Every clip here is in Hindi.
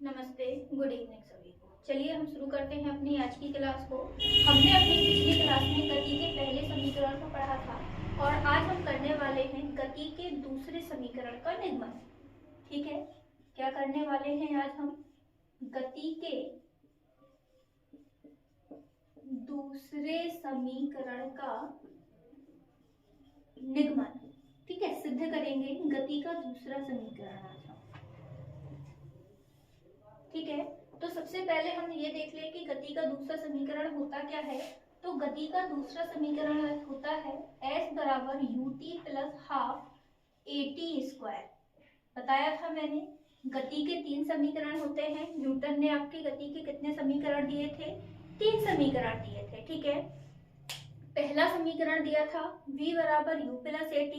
नमस्ते, गुड इवनिंग सभी को। चलिए हम शुरू करते हैं अपनी आज की क्लास को। हमने अपनी पिछली क्लास में गति के पहले समीकरण को पढ़ा था और आज हम करने वाले हैं गति के दूसरे समीकरण का निगमन। ठीक है, क्या करने वाले हैं आज हम? गति के दूसरे समीकरण का निगमन। ठीक है, सिद्ध करेंगे गति का दूसरा समीकरण आज हम। ठीक है, तो सबसे पहले हम ये देख लें कि गति का दूसरा समीकरण होता क्या है। तो गति का दूसरा समीकरण होता है s बराबर ut प्लस हाफ at²। बताया था मैंने, गति के 3 समीकरण होते हैं। न्यूटन ने आपकी गति के कितने समीकरण दिए थे? 3 समीकरण दिए थे। ठीक है, पहला समीकरण दिया था v बराबर u प्लस at,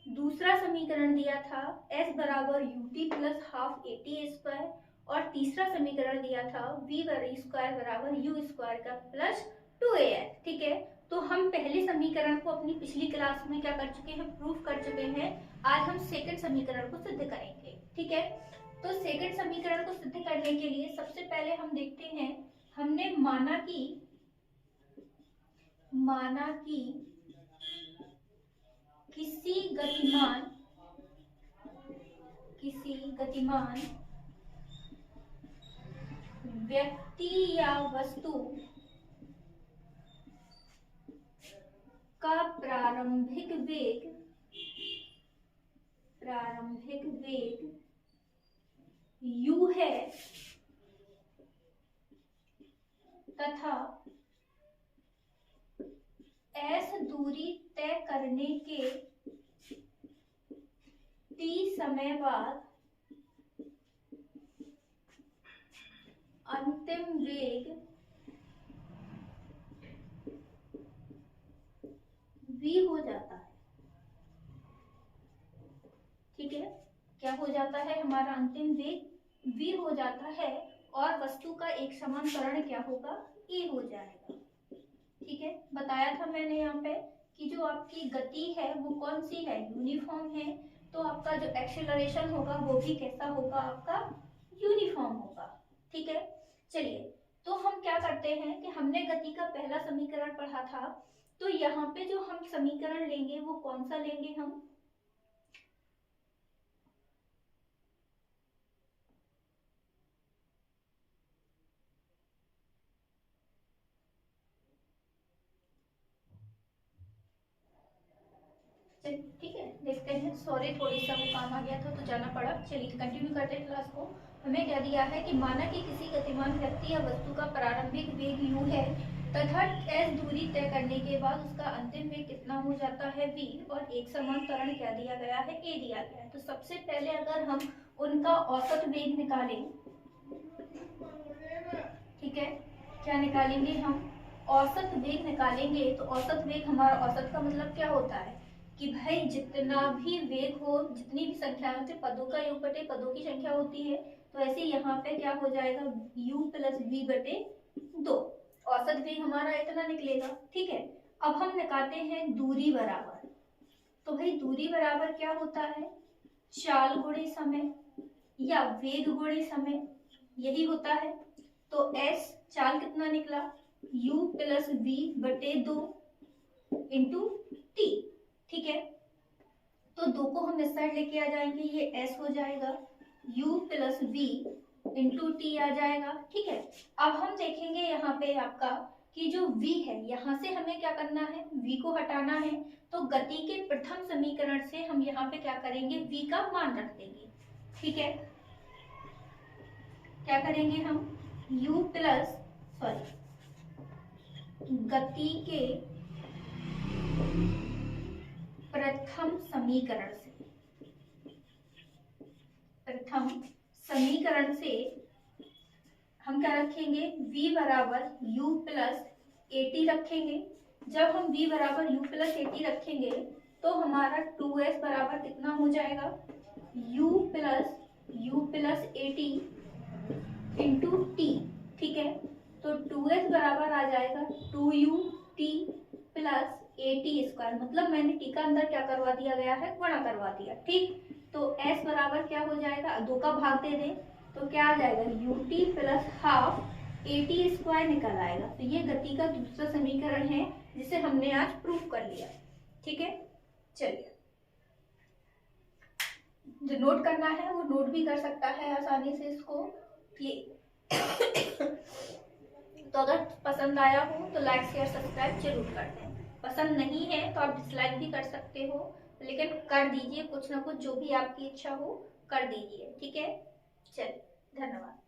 दूसरा समीकरण दिया था s बराबर ut प्लस हाफ at², और तीसरा समीकरण दिया था v स्क्वायर बराबर u स्क्वायर का प्लस 2as। ठीक है, तो हम पहले समीकरण को अपनी पिछली क्लास में क्या कर चुके हैं? प्रूफ कर चुके हैं। आज हम सेकंड समीकरण को सिद्ध करेंगे। ठीक है, तो सेकंड समीकरण को सिद्ध करने के लिए सबसे पहले हम देखते हैं, हमने माना कि किसी गतिमान व्यक्ति या वस्तु का प्रारंभिक वेग u है तथा s दूरी तय करने के t समय बाद अंतिम वेग v हो जाता है। ठीक है, क्या हो जाता है? हमारा अंतिम वेग v हो जाता है और वस्तु का एक समान त्वरण क्या होगा? a हो जाएगा। ठीक है, बताया था मैंने यहाँ पे कि जो आपकी गति है वो कौन सी है? यूनिफॉर्म है, तो आपका जो एक्सेलरेशन होगा वो भी कैसा होगा? आपका यूनिफॉर्म होगा। ठीक है, चलिए तो हम क्या करते हैं कि हमने गति का पहला समीकरण पढ़ा था, तो यहाँ पे जो हम समीकरण लेंगे वो कौन सा लेंगे हम? ठीक है, देखते हैं। सॉरी, थोड़ी सा वो काम आ गया था तो जाना पड़ा। चलिए कंटिन्यू करते हैं क्लास को। हमें क्या दिया है कि माना कि किसी गतिमान व्यक्ति या वस्तु का प्रारंभिक वेग u है तथा s दूरी तय करने के बाद उसका अंतिम वेग कितना हो जाता है? v, और एक समान त्वरण क्या दिया गया है? a दिया गया है। तो सबसे पहले अगर हम उनका औसत वेग निकालें, ठीक है, क्या निकालेंगे हम? औसत वेग निकालेंगे। तो औसत वेग, हमारा औसत का मतलब क्या होता है कि भाई जितना भी वेग हो, जितनी भी संख्या होती है, पदों का योग बटे पदों की संख्या होती है, तो ऐसे यहाँ पे क्या हो जाएगा? u प्लस v बटे 2। औसत वेग हमारा इतना निकलेगा। ठीक है, अब हम निकालते हैं दूरी बराबर। तो भाई दूरी बराबर क्या होता है? चाल गुणे समय या वेग गुणे समय, यही होता है। तो s चाल कितना निकला? u प्लस v बटे 2 इंटू t। ठीक है, तो 2 को हम इस साइड लेके आ जाएंगे, ये s हो जाएगा, u plus v into T आ जाएगा। ठीक है, अब हम देखेंगे यहाँ पे आपका कि जो v है, यहाँ से हमें क्या करना है? v को हटाना है। तो गति के प्रथम समीकरण से हम यहाँ पे क्या करेंगे? v का मान रख देंगे। ठीक है, क्या करेंगे हम? u प्लस गति के प्रथम समीकरण से हम क्या रखेंगे? v बराबर u प्लस at रखेंगे। जब हम v बराबर u प्लस at रखेंगे तो हमारा 2s बराबर कितना हो जाएगा? u plus at into t। ठीक है, तो 2s बराबर आ जाएगा 2ut प्लस at², मतलब मैंने t का अंदर क्या करवा दिया गया है? गुणा करवा दिया। ठीक, तो s बराबर क्या हो जाएगा? 2 का भाग दे दें तो क्या आ जाएगा, ut plus half at square निकल आएगा। तो ये गति का दूसरा समीकरण है जिसे हमने आज प्रूव कर लिया। ठीक है, चलिए जो नोट करना है वो नोट भी कर सकता है आसानी से इसको। ये तो अगर पसंद आया हो तो लाइक शेयर सब्सक्राइब जरूर कर दें। पसंद नहीं है तो आप डिसलाइक भी कर सकते हो, लेकिन कर दीजिए, कुछ ना कुछ जो भी आपकी इच्छा हो कर दीजिए। ठीक है, चलिए धन्यवाद।